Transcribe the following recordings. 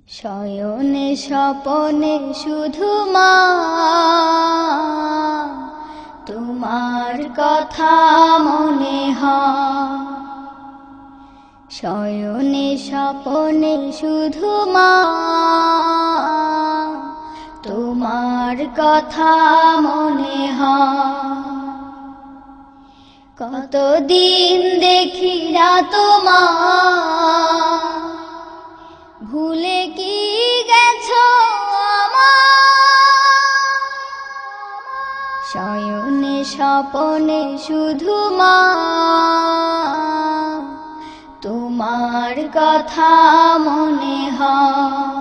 শয়নে স্বপনে শুধু মা তোমার কথা মনে হয়। শয়নে স্বপনে শুধু মা তোমার কথা মনে হয়। কতদিন দেখি না তোমার, ভুলে কি গেছো আমার। শয়নে স্বপনে শুধু মা তোমার কথা মনে হয়।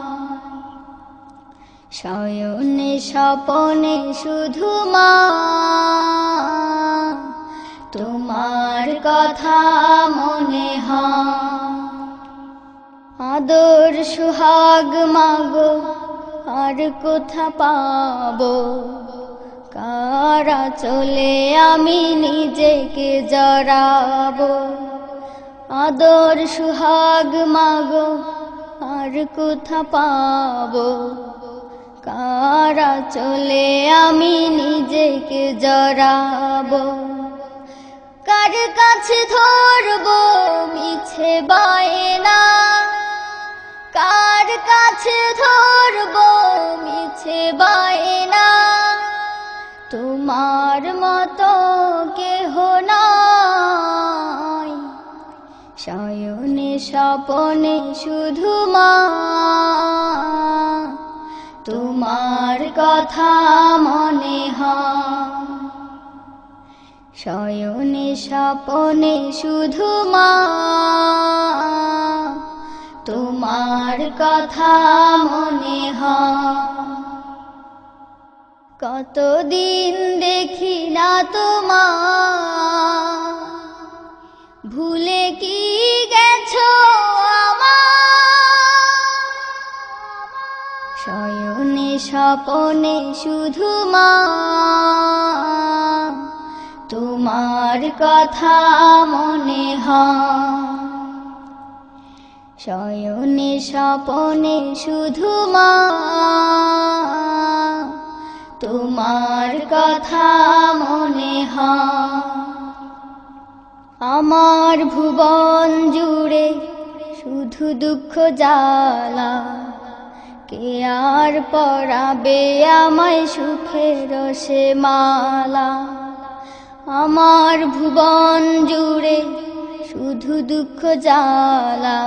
শয়নে স্বপনে শুধু মা তোমার কথা মনে হয়। আদর সুহাগ মাগো আর কোথা পাবো, কারা চলে আমি নিজেকে জড়াবো। আদর সুহাগ মাগো আর কোথা পাবো, কারা চলে আমি নিজেকে জড়াবো। কার কাছে ধরবো মিছে বায়না, কার কাছে ধরবো মিছে বায়না। তোমার মতো কেহ নাই। শয়নে স্বপনে শুধু মা তোমার কথা মনে হয়। শয়নে স্বপনে শুধু মা তোমার কথা মনে হয়। কতদিন দেখি না তোমার, ভুলে কি গেছো আমার। শয়নে স্বপনে শুধু মা তোমার কথা মনে হয়। শয়নে স্বপনে শুধু মা তোমার কথা মনে হয়। আমার ভুবন জুড়ে শুধু দুঃখ জ্বালা, কে আর পরাবে আমায় সুখের সে মালা। আমার ভুবন জুড়ে শুধু দুঃখ জ্বালা,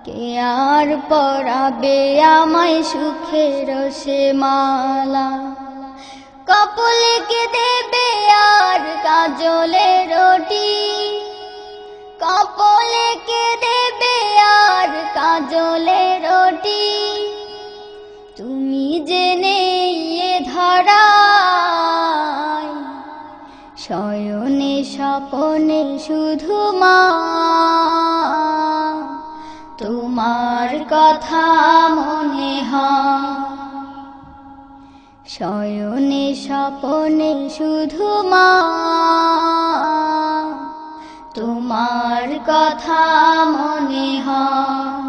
কে আর পরাবে আমায় সুখের সে মালা। কপালে কে দেবে আর কাজলে রুটি, কপালে কে দেবে আর কাজলে রুটি। তুমি জেনে এ ধরায়, শয়নে স্বপনে শুধু মা তোমার কথা মনে হয়। শয়নে স্বপনে শুধু মা তোমার কথা মনে হয়।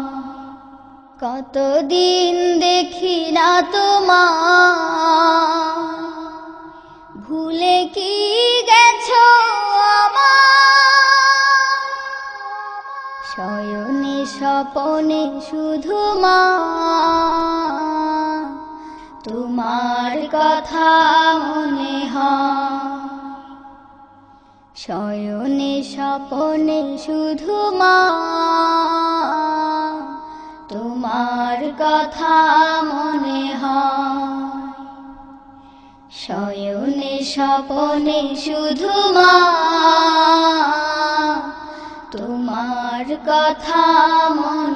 কতদিন দেখি না তোমার, ভুলে কি গেছো আমার। শয়নে স্বপনে শুধু মা তোমার কথা মনে হয়। শয়নে স্বপনে শুধু মা তোমার কথা মনে হয়। শয়নে স্বপনে শুধু মা তোমার কথা মনে